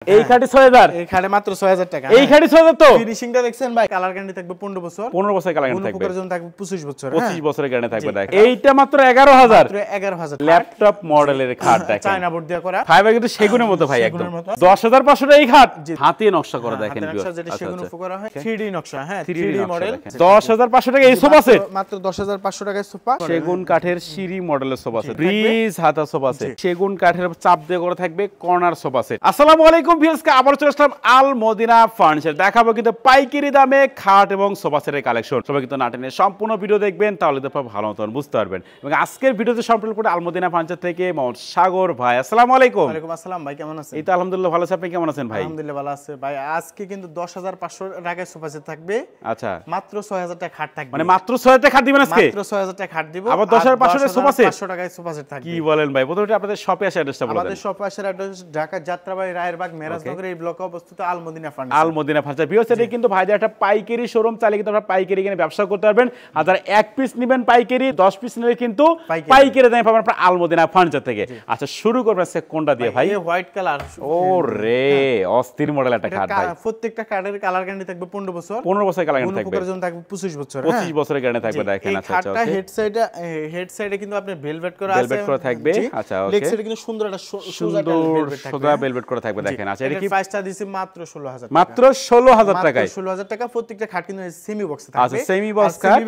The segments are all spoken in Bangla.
এই খাটে 6000 এই খাটে মাত্র 6000 টাকা এই খাটে 6000 তো ফিনিশিংটা দেখছেন ভাই কালার গ্যারান্টি থাকবে 15 বছর 15 বছর কালার গ্যারান্টি থাকবে পর্যন্ত থাকবে 25 বছর 25 বছরের গ্যারান্টি থাকবে দেখেন এইটা মাত্র 11000 মাত্র 11000 ল্যাপটপ মডেলের খাট দেখেন চায়না বোর্ড দিয়ে করা ফাইবার কিন্তু সেগুনের মতো ভাই একদম 10500 টাকা এই খাট হাতে নকশা করা দেখেন নকশা যেটা সেগুন উপর করা হয় 3D নকশা হ্যাঁ 3D মডেল 10500 টাকা এই সোফা সেট মাত্র 10500 টাকায় সোফা সেগুন কাঠের সিঁড়ি মডেলের সোফা সেট ব্রিজ হাতা সোফা সেট সেগুন কাঠের চাপ দিয়ে করা থাকবে কর্নার সোফা সেট আসসালামু আলাইকুম ভিউয়ার্স আবার চলে আসলাম আল মদিনা ফার্নিচার দেখাবো কিন্তু পাইকারি দামে খাট এবং সোফা সেটের কালেকশন সবাই কিন্তু নাটেনের সম্পূর্ণ ভিডিও দেখবেন তাহলে তো ভালো মতন বুঝতে পারবেন এবং আজকের ভিডিওতে সম্পূর্ণ করে আল মদিনা ফার্নিচার থেকে মোহাম্মদ সাগর ভাই আসসালামু আলাইকুম ওয়ালাইকুম আসসালাম ভাই কেমন আছেন এই তো আলহামদুলিল্লাহ ভালো আছি আপনি কেমন আছেন ভাই আলহামদুলিল্লাহ ভালো আছে ভাই আজকে কিন্তু 10500 টাকায় সোফা সেট থাকবে আচ্ছা মাত্র 6000 টাকা খাট থাকবে মানে মাত্র 6000 টাকা খাট দিবেন আজকে মাত্র 6000 টাকা খাট দিব আবার 10500 টাকা সোফা সেট 500 টাকায় সোফা সেট থাকবে কি বলেন ভাই প্রথমে আপনাদের শপে আসে অ্যাড্রেসটা বলেন আমাদের শপে আসার অ্যাড্রেস ঢাকা যাত্রাবাড়ি রায়েরবাগ মেরাজনগর এই ব্লকে অবস্থিত আল মদিনা ফার্নিচার আল মদিনা ফার্নিচার ভিউয়ার্স এটা কিন্তু ভাইদের একটা পাইকারি শোরুম চাইলে কিন্তু আপনারা পাইকারি কিনে ব্যবসা করতে পারবেন আর যারা এক পিস নেবেন পাইকারি 10 পিস নিলে কিন্তু পাইকারি দামে পাবেন আপনারা আল মদিনা ফার্নিচার থেকে আচ্ছা শুরু করবেন সে কোনটা দিয়ে ভাই এই হোয়াইট কালার ও রে অস্থির মডেল একটা খাট ভাই প্রত্যেকটা কার্ডের কালার গ্যারান্টি থাকবে 15 বছর 15 বছরের কালার গ্যারান্টি থাকবে পর্যন্ত থাকবে 25 বছর 25 বছরের গ্যারান্টি থাকবে দেখেন আচ্ছা আচ্ছা ওকে হেড সাইডে কিন্তু আপনি ভেলভেট করা আছে ভেলভেট করা থাকবে আচ্ছা ওকে লেগ সাইডে কিন্তু সুন্দর একটা সোজা ভেলভেট করা থাকবে দেখেন আচ্ছা এটা কি প্রাইসটা দিছি মাত্র 16000 মাত্র 16000 টাকায় 16000 টাকা প্রত্যেকটা খাট কিন্তু সেমি বক্সে থাকবে আচ্ছা সেমি বক্স কাট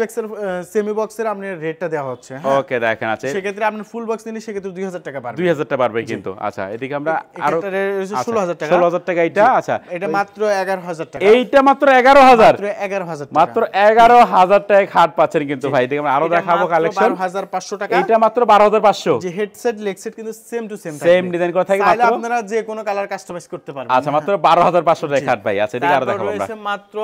সেমি বক্সের আপনি রেটটা দেওয়া হচ্ছে ওকে দেখেন আচ্ছা সেই ক্ষেত্রে আপনি ফুল বক্স নিলে সেই ক্ষেত্রে 2000 টাকা পারবে 2000 টাকা পারবে কিন্তু আচ্ছা এদিকে আমরা আরো 16000 টাকা 16000 টাকা এটা আচ্ছা এটা মাত্র 11000 টাকা এইটা মাত্র 11000 মাত্র 11000 টাকায় খাট পাচ্ছেন কিন্তু ভাই দেখেন আমরা আরো দেখাবো কালেকশন 12500 টাকা এটা মাত্র 12500 যে হেডসেট লেগ সেট কিন্তু same to same same design করা থাকে মাত্র আপনারা যে কোনো কালার কাস্টমাইজ করতে পারবেন আচ্ছা মাত্র 12500 টাকায় খাট ভাই আচ্ছা এদিকে আরো দেখাবো আমরা মাত্র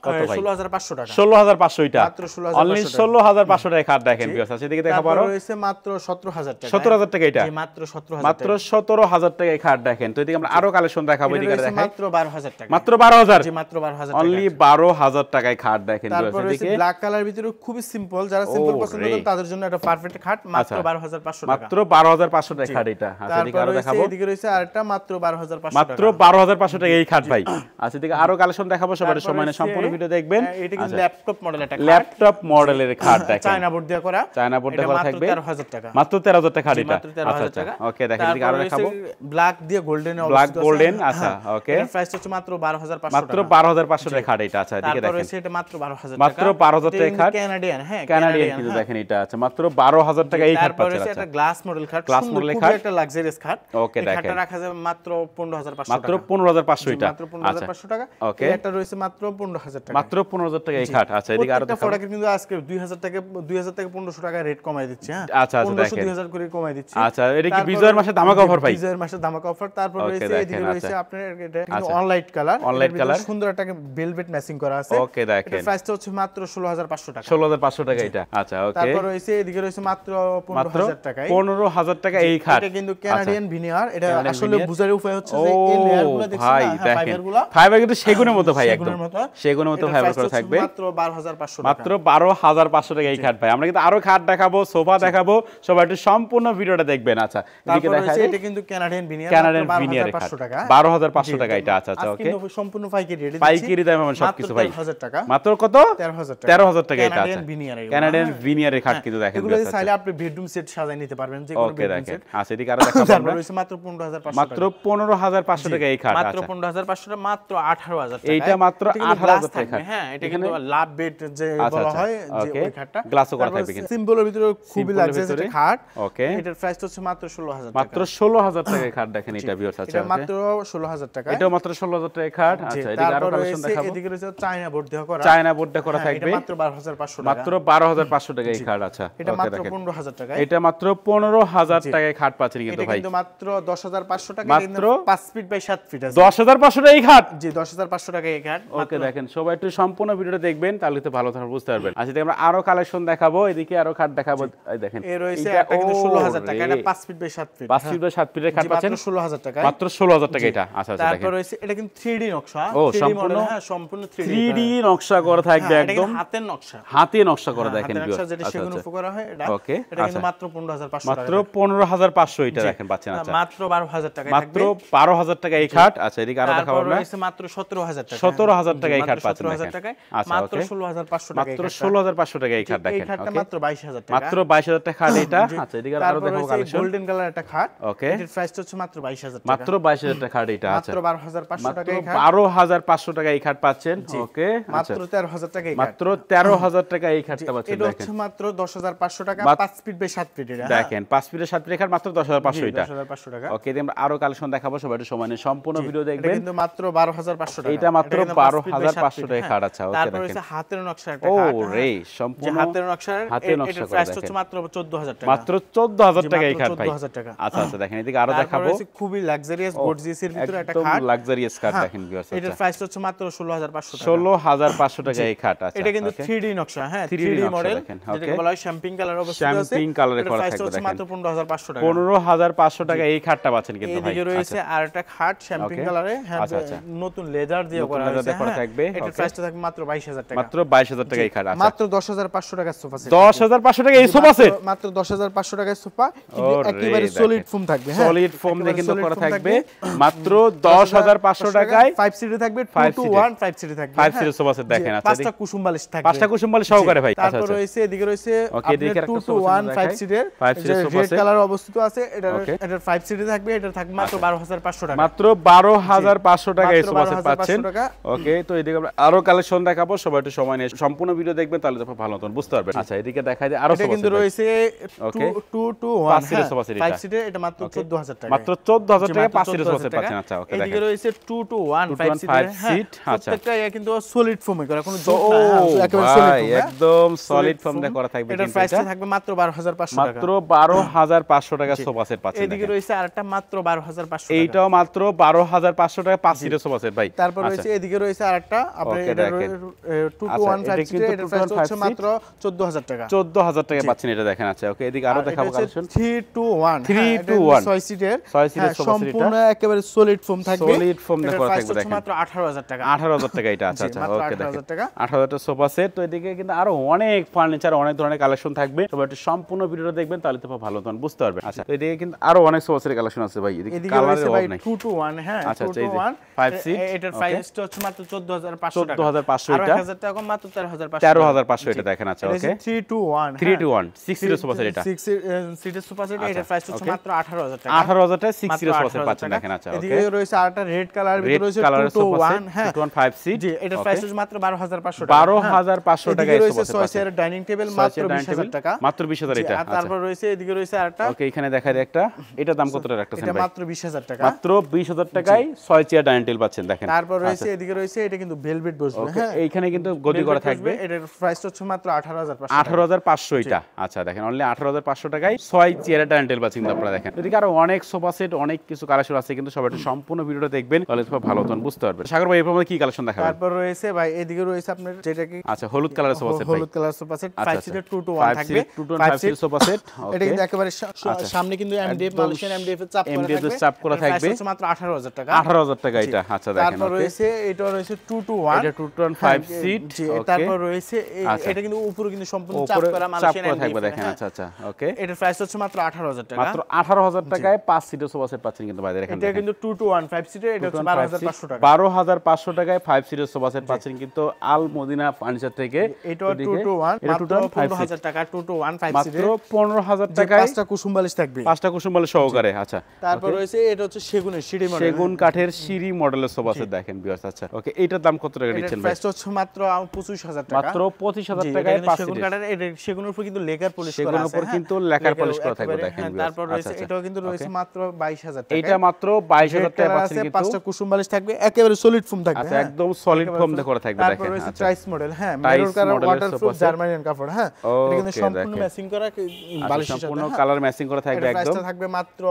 16500 টাকা 16500 এটা মাত্র 16500 অনলি 16500 টাকায় খাট দেখেন ভিউয়ার্স আচ্ছা এদিকে দেখাবো আরো রয়েছে মাত্র 17000 টাকা 17000 টাকা এটা মাত্র 17000 মাত্র 17000 টাকায় খাট দেখেন তো এদিকে আমরা আরো কালেকশন দেখাবো এদিকে দেখাই মাত্র 12000 টাকা মাত্র 12000 জি মাত্র 12000 টাকা অনলি 12000 টাকায় খাট দেখেন তারপর রয়েছে ব্ল্যাক কালার ভিতরে খুবই সিম্পল যারা সিম্পল পছন্দ করেন তাদের জন্য একটা পারফেক্ট খাট মাত্র 12500 টাকা মাত্র 12500 টাকায় খাট এটা আচ্ছা এদিকে আরো দেখাবো এদিকে রয়েছে আরেকটা মাত্র 12500 টাকা মাত্র 12500 টাকা এই খাট ভাই আচ্ছা এদিকে আরো কালেকশন দেখাবো সবার সময় সম্পূর্ণ ভিডিও দেখবেন এটা কিন্তু ল্যাপটপ মডেল একটা ল্যাপটপ মডেলের খাট দেখেন চায়না বোর্ড দিয়ে করা চায়না বোর্ড দিয়ে করা থাকবে মাত্র 13000 টাকা মাত্র 13000 টাকা খাট এটা মাত্র 13000 টাকা ওকে দেখেন এদিকে আরো দেখাবো ব্ল্যাক দিয়ে গোল্ডেন ব্ল্যাক গোল্ডেন আচ্ছা ওকে এর প্রাইস হচ্ছে মাত্র 12500 টাকা মাত্র 12500 টাকা খাট এটা আচ্ছা এদিকে দেখেন তারপর এটা মাত্র 12000 টাকা মাত্র 12000 টাকা খাট কানাডিয়ান হ্যাঁ কানাডিয়ান কিন্তু দেখেন এটা আচ্ছা মাত্র 12000 টাকা এই খাট পাচ্ছেন আচ্ছা এটা গ্লাস মডেল খাট গ্লাস মডেল খাট একটা লাক্সারিয়াস খাট ওকে দেখেন খাটটা রাখা যাবে মাত্র 15500 টাকা মাত্র 15500 এটা মাত্র 15500 টাকা ওকে এটা রয়েছে মাত্র 15000 টাকা মাত্র 15000 টাকা এই খাট আচ্ছা এদিকে আরো একটা প্রোডাক্ট কিন্তু আজকে 2000 থেকে 1500 টাকা রেট কমাই দিচ্ছে হ্যাঁ আচ্ছা আচ্ছা দেখেন 2000 করে কমাই দিচ্ছে আচ্ছা এটা কি বিজয়ের মাসে ধামাকা অফার ভাই বিজয়ের মাসে ধামাকা অফার তারপর রয়েছে এদিকে রয়েছে আপনার এটা কিন্তু অনলাইট কালার সুন্দর একটা ভেলভেট ম্যাচিং করা আছে ওকে দেখেন এর প্রাইসটা হচ্ছে মাত্র 16500 টাকা 16500 টাকা এটা আচ্ছা ওকে তারপর রয়েছে এদিকে রয়েছে মাত্র 15000 টাকা 15000 টাকা এই খাট এটা কিন্তু কানাডিয়ান ভিনিয়ার এটা আসলে বুঝার উপায় হচ্ছে যে এই লেয়ারগুলো দেখছেন না ফাইবারগুলো ফাইবার কিন্তু সেগুনের মতো ভাই একদম সেগুনের মতো ফাইবার করা থাকবে মাত্র 12500 টাকা মাত্র 12500 টাকা এই খাট ভাই আমরা কিন্তু আরো খাট দেখাবো সোফা দেখাবো সবাই একটু সম্পূর্ণ ভিডিওটা দেখবেন আচ্ছা এদিকে দেখাই এটা কিন্তু কানাডিয়ান ভিনিয়ার 12500 টাকা 12500 টাকা এটা আচ্ছা আচ্ছা ওকে কিন্তু সম্পূর্ণ পাইকারি রেট পাইকারি দামে পাবেন সবকিছু ভাই 13000 টাকা মাত্র কত 13000 টাকা এটা আচ্ছা কানাডিয়ান ভিনিয়ারের খাট কিন্তু দেখেন এগুলো চাইলে আপনি বেডরুম সেট সাজায় নিতে পারবেন যে কোনো বেডরুম সেট আচ্ছা এদিকে আরো দেখাবো আমরা রয়েছে মাত্র 15500 মাত্র 15500 টাকা এই খাট মাত্র 15500 টাকা মাত্র 18000 টাকা এইটা মাত্র 18000 টাকা হ্যাঁ এটা কিন্তু লাভ বেড যে বলা হয় যে ওই খাটটা গ্লাসও করা থাকবে কিন্তু সিম্পলের ভিতরে খুবই লাগছে এটা খাট ওকে এটার প্রাইস হচ্ছে মাত্র 16000 টাকা মাত্র 16000 টাকা এই খাট দেখেন এটা ভিউয়ার্স আচ্ছা এটা মাত্র 16000 টাকা এটা মাত্র 16000 টাকা খাট আচ্ছা এদিকে আরো কালেকশন দেখাবো এদিকে রয়েছে চায়না বোর্ড দিয়ে করা চায়না বোর্ড দিয়ে করা থাকবে এটা মাত্র 12500 টাকা মাত্র 12500 টাকা এই খাট আচ্ছা এটা মাত্র 15000 টাকা এটা মাত্র 15000 টাকায় খাট পাচ্ছেন কিন্তু ভাই এটা কিন্তু মাত্র 10500 টাকা মাত্র 5 ফিট বাই 7 ফিট আছে 10500 টাকা এই খাট জি 10500 টাকা এই খাট ওকে দেখেন সবাই একটু সম্পূর্ণ ভিডিওটা দেখবেন তাহলে তো ভালো ধরনের buঝতে পারবেন আচ্ছা আমরা আরো কালেকশন দেখাবো এদিকে আরো খাট দেখাবো এই দেখেন এই রয়েছে এটা কিন্তু 16000 টাকা এটা 5 feet by 7 feet 5 feet by 7 ফিটের খাট পাচ্ছেন মাত্র 16000 টাকা মাত্র 16000 টাকা এটা আচ্ছা আচ্ছা দেখেন তারপর রয়েছে এটা কিন্তু 3D নকশা 3D মডেল হ্যাঁ সম্পূর্ণ 3D নকশা করা থাকবে একদম হাতের নকশা হাতে নকশা করা দেখেন নকশা যেটা সেগুন উপর করা হয় এটা ওকে এটা কিন্তু মাত্র 15500 টাকা মাত্র 15500 এটা দেখেন পাচ্ছেন আচ্ছা মাত্র 12000 টাকা মাত্র 12000 টাকা এই খাট। আচ্ছা এদিকে আরো দেখাবো আমরা। রয়েছে মাত্র 17000 টাকা। 17000 টাকা এই খাট পাচ্ছেন। 17000 টাকায় আচ্ছা মাত্র ওকে। 16500 টাকা। মাত্র 16500 টাকা এই খাট দেখেন। এই খাটটা মাত্র 22000 টাকা। মাত্র 22000 টাকা খাট এটা। আচ্ছা এদিকে আরো দেখাবো কালেকশন। গোল্ডেন কালার একটা খাট। ওকে। এটার প্রাইসটা হচ্ছে মাত্র 22000 টাকা। মাত্র 22000 টাকা খাট এটা। আচ্ছা মাত্র 12500 টাকা এই খাট। 12500 টাকা এই খাট পাচ্ছেন। ওকে। মাত্র 13000 টাকা এই খাট। মাত্র 13000 টাকা এই খাটটা পাচ্ছেন এটা দেখেন। হচ্ছে মাত্র 10500 টাকা 5 ফিট বাই 7 ফিট এটা। দেখেন 5 ফিটের 7 ফিটের খাট মাত্র 10500 এটা। 10500 টাকা। ওকে আমরা আরো কালেকশন দেখাবো, সবাই একটু সময় নিয়ে সম্পূর্ণ ভিডিও দেখবেন। এটা কিন্তু মাত্র 12500 টাকা। এটা মাত্র 12500 টাকা খাট। আচ্ছা ওকে তারপর দেখেন। হচ্ছে হাতের নকশার একটা খাট। ও রে সম্পূর্ণ হাতের নকশার এটার প্রাইস হচ্ছে মাত্র 14000 টাকা। মাত্র 14000 টাকা এই খাট ভাই। 14000 টাকা। আচ্ছা আচ্ছা দেখেন এদিকে আরো দেখাবো। তারপর হচ্ছে খুবই লাক্সারিয়াস গর্জিয়াস এর ভিতরে একটা খাট। একদম লাক্সারিয়াস খাট দেখেন ভিউয়ার্স। এটার প্রাইস হচ্ছে মাত্র 16500 টাকা। 16500 টাকা এই খাট। আচ্ছা এটা কিন্তু 3D নকশা, হ্যাঁ 3D মডেল, যেটাকে বলা হয় শ্যাম্পিং কালার অবস্থিত আছে। শ্যাম্পিং কালারে করা থাকবে দেখেন। মাত্র 15500 টাকা। 15500 টাকা এই খাটটা পাচ্ছেন কিন্তু ভাই। এদিকে রয়েছে আরেকটা খাট শ্যাম্পিং কালারে, হ্যাঁ নতুন লেদার দিয়ে করা আছে। এটার প্রাইসটা থাকবে মাত্র 22000 টাকা। মাত্র 22000 টাকা এই খাট। আচ্ছা মাত্র 10500 টাকার সোফা সেট। 10500 টাকা এই সোফা সেট। মাত্র 10500 টাকার সোফা, কিন্তু একেবারে সলিড ফোম থাকবে, হ্যাঁ সলিড ফোম দিয়ে কিন্তু করা থাকবে। মাত্র 10500 টাকায় 5 সিটে থাকবে, 2 to 1 5 সিটে থাকবে। 5 সিটের সোফা সেট দেখেন। আচ্ছা পাঁচটা কুসুম বালিশ থাকবে। পাঁচটা কুসুম বালিশ সহকারে ভাই। তারপর রয়েছে এদিকে রয়েছে ওকে এদিকে 2 to 1 5 সিটের সোফা সেট, রেড কালার অবস্থিত আছে। এটার 5 সিটে থাকবে, এটা থাকবে মাত্র 12500 টাকা। মাত্র 12500 টাকা এই সোফা সেট পাচ্ছেন। ওকে তো এদিকে আমরা আরো কালেকশন দেখাবো, সবাই একটু সময় নিয়ে সম্পূর্ণ ভিডিও দেখবেন, তাহলে তো ভালো মতন বুঝতে পারবেন। আচ্ছা এদিকে দেখাই দিই আরো সোফা সেট। এটা কিন্তু রয়েছে 2 to 1 5 সিটের সোফা সেট। 5 সিটের, এটা মাত্র 14000 টাকা। মাত্র 14000 টাকা 5 সিটের সোফা সেট পাচ্ছেন। আচ্ছা ওকে দেখেন। এদিকে রয়েছে 2 to 1 5 সিট। আচ্ছা প্রত্যেকটা কিন্তু সলিড ফোমে করা, কোনো জোক না, একেবারে সলিড ফোম, একদম সলিড ফোম দিয়ে করা থাকবে। এটার প্রাইসটা থাকবে মাত্র 12500 টাকা। মাত্র 12500 টাকা সোফা সেট পাচ্ছেন। এদিকে রয়েছে আরেকটা মাত্র 12500 টাকা। এইটাও মাত্র 12500 টাকা 5 সিটের সোফা সেট ভাই। তারপর রয়েছে এদিকে রয়েছে আরেকটা আপনার এটা 2 to 1 5 সিটের, এটার প্রাইস হচ্ছে মাত্র 14000 টাকা। 14000 টাকা পাচ্ছেন এটা দেখেন। আচ্ছা ওকে এদিকে আরো দেখাবো কালেকশন। 3 to 1 6 সিটের, 6 সিটের সোফা সেট, সম্পূর্ণ একেবারে সলিড ফোম থাকবে। সলিড ফোম দিয়ে করা থাকবে দেখেন। মাত্র 18000 টাকা। 18000 টাকা এটা। আচ্ছা আচ্ছা ওকে দেখেন 18000 টাকা। 18000 টাকা সোফা সেট। তো এদিকে কিন্তু আরো অনেক ফার্নিচার, অনেক ধরনের কালেকশন থাকবে, সবাই একটু সম্পূর্ণ ভিডিওটা দেখবেন, তাহলে তো ভালো তখন বুঝতে পারবেন। আচ্ছা তো এদিকে কিন্তু আরো অনেক সোফা সেটের কালেকশন আছে ভাই। এদিকে কালারের অভাব নাই। 2 to 1, হ্যাঁ 2 to 1 5 সিট। এটার প্রাইসটা হচ্ছে মাত্র 14500 টাকা। 14500 এটা। 1000 টাকা মাত্র 13500। 13500 এটা দেখেন। আচ্ছা ওকে 3 to 1 3 to 1 6 সিটের সোফা সেট এটা। 6 সিটের সোফা সেট, এটার প্রাইস হচ্ছে মাত্র 18000 টাকা। 18000 টাকা 6 সিটের সোফা সেট পাচ্ছেন দেখেন। আচ্ছা ওকে এদিকে রয়েছে আরেকটা রেড কালার, ভিতরে রয়েছে 2 to 1, হ্যাঁ 2 to 1 5 সিট। জি এটার প্রাইস হচ্ছে মাত্র 12500 টাকা। 12500 টাকা এই সোফা সেট রয়েছে 6 এর ডাইনিং টেবিল, মাত্র 20000 টাকা। মাত্র 20000 এটা। আর তারপর রয়েছে এদিকে রয়েছে আরেকটা, ওকে এখানে দেখাই দিই একটা। এটা দাম কত টাকা রাখতেছেন এটা ভাই? মাত্র 20000 টাকা। মাত্র 20000 টাকায় 6 চেয়ার ডাইনিং টেবিল পাচ্ছেন দেখেন। তারপর রয়েছে এদিকে রয়েছে, এটা কিন্তু ভেলভেট বসবে, হ্যাঁ এইখানে কিন্তু গদি করা থাকবে। এটার প্রাইস হচ্ছে মাত্র 18500। 18500 এটা। আচ্ছা দেখেন অনলি 18500 টাকায় 6 চেয়ার ডাইনিং টেবিল পাচ্ছেন আপনারা দেখেন। এদিকে আরো অনেক সোফা সেট, অনেক কিছু কালেকশন আছে, কিন্তু সবাই একটু সম্পূর্ণ ভিডিওটা দেখবেন, তাহলে তো ভালো তখন বুঝতে পারবেন। সাগর ভাই এরপর কি কালেকশন দেখাবেন? তারপর রয়েছে ভাই এদিকে রয়েছে আপনার যেটা কি, আচ্ছা হলুদ কালারের সোফা সেট ভাই। হলুদ কালার সোফা সেট 5 সিটের 2 to 1 থাকবে। 2 to 1 5 সিটের সোফা সেট। এটা কিন্তু একেবারে সামনে কিন্তু এমডিএফ মালয়েশিয়ান এমডিএফ এর চাপ করা থাকবে। প্রাইস হচ্ছে মাত্র 18000 টাকা। 18000 টাকা এটা। আচ্ছা দেখেন। তারপর রয়েছে এটা রয়েছে 2 to 1, এটা 2 to 1 5 সিট। ওকে তারপর রয়েছে এটা কিন্তু উপরে কিন্তু সম্পূর্ণ চাপ করা মালয়েশিয়ান এমডিএফ থাকবে দেখেন। আচ্ছা আচ্ছা ওকে এটার প্রাইস হচ্ছে মাত্র 18000 টাকা। মাত্র 18000 টাকায় 5 সিটের সোফা সেট পাচ্ছেন কিন্তু ভাই দেখেন। এটা কিন্তু 2 to 1 5 সিটের, এটা হচ্ছে 12500 টাকা। 12500 টাকায় 5 সিটের সোফা সেট পাচ্ছেন কিন্তু আল মদিনা ফার্নিচার থেকে। এটা 2 to 1 মাত্র 15000 টাকা। 2 to 1 5 সিটের মাত্র 15000 টাকায় 5টা কুসুম বালিশ থাকবে। 5টা কুসুম বালিশ সহকারে। আচ্ছা তারপর রয়েছে এটা হচ্ছে সেগুনের সিঁড়ি মডেল, সেগুন কাঠের সিঁড়ি মডেলের সোফা সেট দেখেন ভিউয়ার্স। আচ্ছা ওকে এটার দাম কত টাকা দিচ্ছেন ভাই? প্রাইসটা হচ্ছে মাত্র 25000 টাকা। মাত্র 25000 টাকায় 5 সেগুন কাঠের, এটা সেগুনের উপর কিন্তু লেকার পলিশ করা আছে। সেগুনের উপর কিন্তু লেকার পলিশ করা থাকবে দেখেন ভিউয়ার্স। তারপর রয়েছে এটাও কিন্তু রয়েছে মাত্র 22000 টাকা। এটা মাত্র 22000 টাকা পাচ্ছেন কিন্তু 5টা কুসুম বালিশ থাকবে, একেবারে সলিড ফোম থাকবে। আচ্ছা একদম সলিড ফোম দিয়ে করা থাকবে দেখেন। তারপর রয়েছে ট্রাইস মডেল, হ্যাঁ মেরুন কালার ওয়াটারপ্রুফ জার্মানিয়ান কাপড়, হ্যাঁ এটা কিন্তু সম্পূর্ণ ম্যাচিং করা বালিশ, সম্পূর্ণ কালার ম্যাচিং করা থাকবে একদম। প্রাইসটা থাকবে মাত্র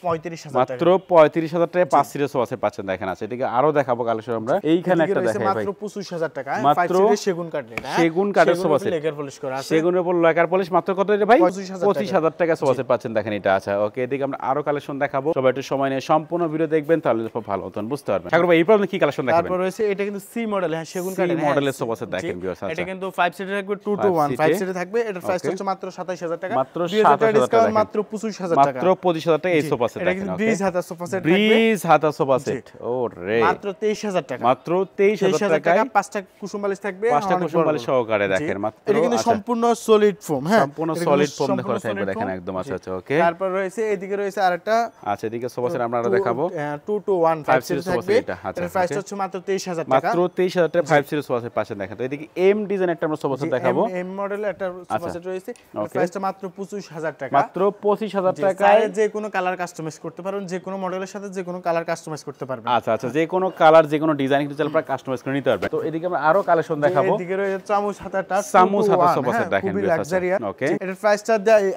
35000 টাকা। মাত্র 35000 টাকায় 5 সিটের সোফা সেট পাচ্ছেন দেখেন। আছে এদিকে আরো দেখাবো কালেকশন আমরা। এইখানে একটা দেখাই ভাই মাত্র 25000 টাকা। মাত্র 5 সিটের সেগুন কাঠ, এটা সেগুন কাঠের সোফা সেট, লেকার পলিশ করা আছে। সেগুনের উপর লেকার পলিশ মাত্র কত রে ভাই? 25000 টাকা সোফা সেট পাচ্ছেন দেখেন এটা। আচ্ছা ওকে এদিকে আমরা আরো কালেকশন দেখাবো, সবাই একটু সময় নিয়ে সম্পূর্ণ ভিডিও দেখবেন, তাহলে খুব ভালো তখন বুঝতে পারবেন। সাগর ভাই এরপর আপনি কি কালেকশন দেখাবেন? তারপর রয়েছে এটা কিন্তু সি মডেল, হ্যাঁ সেগুন কাঠের মডেলের সোফা সেট দেখেন ভিউয়ার্স। আচ্ছা এটা কিন্তু 5 সিটের থাকবে 2 to 1 5 সিটের থাকবে। এটার প্রাইস হচ্ছে মাত্র 27000 টাকা। মাত্র 27000 টাকা, মাত্র 25000 টাকা। মাত্র 25000 টাকা এই সোফা সেট এটা দেখেন। কিন্তু ব্রিজ হাতা সোফা সেট ব্রিজ ব্রিজ হাতা সোফা সেট ওরে মাত্র 23000 টাকা, মাত্র 23000 টাকায় পাঁচটা কুসুম বালিশ থাকবে, পাঁচটা কুসুম বালিশ সহকারে দেখেন মাত্র। এটা কিন্তু সম্পূর্ণ সলিড ফোম, হ্যাঁ সম্পূর্ণ সলিড ফোম দেখো থাকবে দেখেন একদম। আচ্ছা আচ্ছা ওকে। তারপর রয়েছে এদিকে রয়েছে আরেকটা, আচ্ছা এদিকে সোফা সেট আমরা দেখাবো 2 to 1 5 সিরিজ থাকবে। আচ্ছা এর প্রাইস হচ্ছে মাত্র 23000 টাকা, মাত্র 23000 টাকা 5 সিরিজ সোফা সেট পাশে দেখেন। তো এদিকে এম ডিজাইন একটা আমরা সোফা সেট দেখাবো, এম মডেলের একটা সোফা সেট রয়েছে, এর প্রাইসটা মাত্র 25000 টাকা, মাত্র 25000 টাকায় যে কোনো কালার কাস্টমাইজ করতে পারবেন, যে কোনো মডেলের সাথে যে কোনো কালার কাস্টমাইজ করতে পারবেন। আচ্ছা আচ্ছা যে কোনো কালার যে কোনো ডিজাইন কিন্তু চাইলে আপনারা কাস্টমাইজ করে নিতে পারবেন। তো এদিকে আমরা আরো কালেকশন দেখাবো, এদিকে রয়েছে চামচ হাতাটা, চামচ হাতা সোফা সেট দেখেন খুবই লাক্সারিয়াস। ওকে এর প্রাইসটা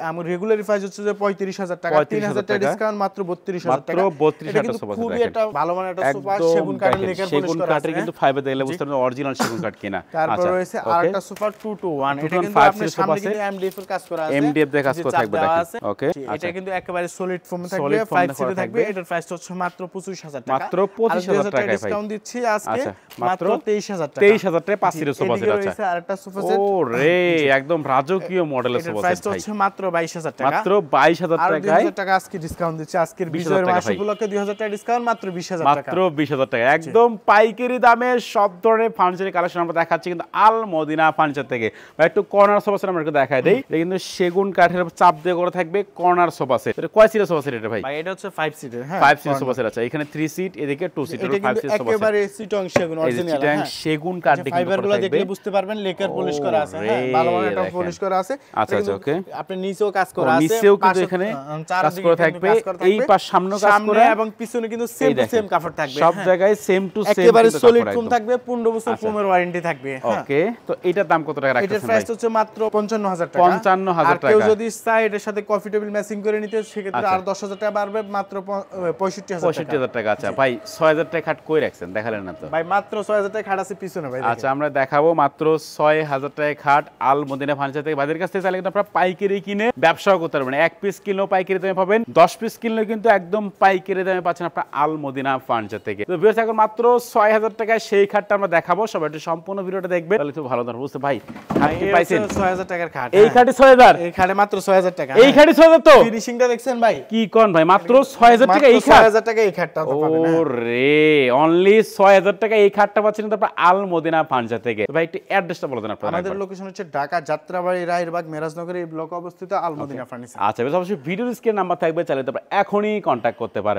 আমার রেগুলার প্রাইস হচ্ছে যে 35000 টাকা, 3000 টাকা ডিসকাউন্ট মাত্র 32000 টাকা, মাত্র 32000 সোফা সেট খুবই দেখেন একটা ভালো মানের একটা সোফা, সেগুন কাঠের লেকার পলিশ সেগুন করা কাঠের আছে, কিন্তু ফাইবার দেখলে বুঝতে পারবেন অরিজিনাল সেগুন কাঠ কিনা। তারপর রয়েছে আরেকটা সোফা 2 to 1, এটা কিন্তু আপনার সামনে কিন্তু এমডিএফ এর কাজ করা আছে, এমডিএফ এর কাজ করা থাকবে দেখেন। ওকে এটা কিন্তু একেবারে সলিড ফোম থাকবে, 5 সিটে থাকবে, এটার প্রাইস হচ্ছে মাত্র 25000 টাকা, মাত্র 25000 টাকায় ভাই ডিসকাউন্ট দিচ্ছি আজকে মাত্র মাত্র 23000 টাকা, 23000 টাকায় 5 সিটের সোফা সেট। আছে আরেকটা সোফা সেট ওরে একদম রাজকীয় মডেলের সোফা সেট প্রাইস ভাই, হচ্ছে মাত্র 22000 টাকা, মাত্র 22000 টাকায় 2000 টাকা আজকে ডিসকাউন্ট দিচ্ছি, আজকের বিজয়ের মাস উপলক্ষে 2000 টাকা ডিসকাউন্ট মাত্র 20000 টাকা, মাত্র 20000 টাকা একদম পাইকারি দামে সব ধরনের ফার্নিচারের কালেকশন আমরা দেখাচ্ছি কিন্তু আল মদিনা ফার্নিচার থেকে। ভাই একটু কর্নার সোফা সেট আমরা একটু দেখাই দেই, এটা কিন্তু সেগুন কাঠের চাপ দিয়ে করা থাকবে কর্নার সোফা সেট। এটা কয় সিটের সোফা সেট এটা ভাই? ভাই এটা হচ্ছে 5 সিটের, হ্যাঁ 5 সিটের সোফা সেট। আচ্ছা এখানে 3 সিট এদিকে 2 সিট, এটা 5 সিটের সোফা সেট একেবারে চিটং সেগুন অরিজিনাল, হ্যাঁ সেগুন কাঠ দিয়ে ফাইবারগুলো দেখলে বুঝতে পারবেন লেকার পলিশ করা আছে, হ্যাঁ ভালো মানের একটা পলিশ করা আছে। আচ্ছা আচ্ছা ওকে। আপনি নিচেও কাজ করা আছে, নিচেও কিন্তু এখানে কাজ করা থাকবে, এই পাশ সামনেও কাজ করা এবং পিছনে কিন্তু সেম টু সেম কাপড় থাকবে, সব জায়গায় সেম টু সেম একেবারে সলিড ফোম থাকবে, 15 বছর ফোমের ওয়ারেন্টি থাকবে। ওকে তো এটার দাম কত টাকা রাখতেছেন ভাই? এটার প্রাইস হচ্ছে মাত্র 55000 টাকা, 55000 টাকা। কেউ যদি চায় এর সাথে কফি টেবিল ম্যাচিং করে নিতে সেক্ষেত্রে আর 10000 টাকা বাড়বে, মাত্র 65000 টাকা। আচ্ছা ভাই 6000 টাকা খাট কই রাখছেন দেখালেন না তো ভাই, মাত্র 6000 টাকা খাট আছে পিছনে ভাই। আচ্ছা আমরা দেখাবো মাত্র 6000 টাকা খাট আল মদিনা ফার্নিচার থেকে। ভাইদের কাছ থেকে চাইলে কিন্তু আপনারা পাইকারি কিনে ব্যবসাও করতে পারবেন, 1 পিস কিনলেও পাইকারি দামে পাবেন, 10 পিস কিনলেও কিন্তু একদম পাইকারি দামে পাচ্ছেন আপনারা আল মদিনা ফার্নিচার থেকে। তো ভিউয়ার্স এখন মাত্র 6000 টাকায় সেই খাটটা আমরা দেখাবো, সবাই একটু সম্পূর্ণ ভিডিওটা দেখবে তাহলে খুব ভালো ধরো বুঝতে। ভাই খাট কি পাইছেন? 6000 টাকার খাট, এই খাটে 6000, এই খাটে মাত্র 6000 টাকা, এই খাটে 6000 তো ফিনিশিংটা দেখছেন ভাই কি কোন ভাই? মাত্র 6000 টাকা এই খাট, 6000 টাকা এই খাটটা তো পাবেন। ওরে অনলি 6000 টাকা এই খাটটা পাচ্ছেন তারপর আল মদিনা ফার্নিচার থেকে। ভাই একটু অ্যাড্রেসটা বলে দেন আপনারা। আমাদের লোকেশন হচ্ছে ঢাকা যাত্রাবাড়ি রায়েরবাগ মেরাজনগর এই ব্লকে অবস্থিত আল মদিনা ফার্নিচার। আচ্ছা অবশ্যই ভিডিওর স্ক্রিনে নাম্বার থাকবে, চাইলে তারপর এখনই কন্ট্যাক্ট করতে পারেন।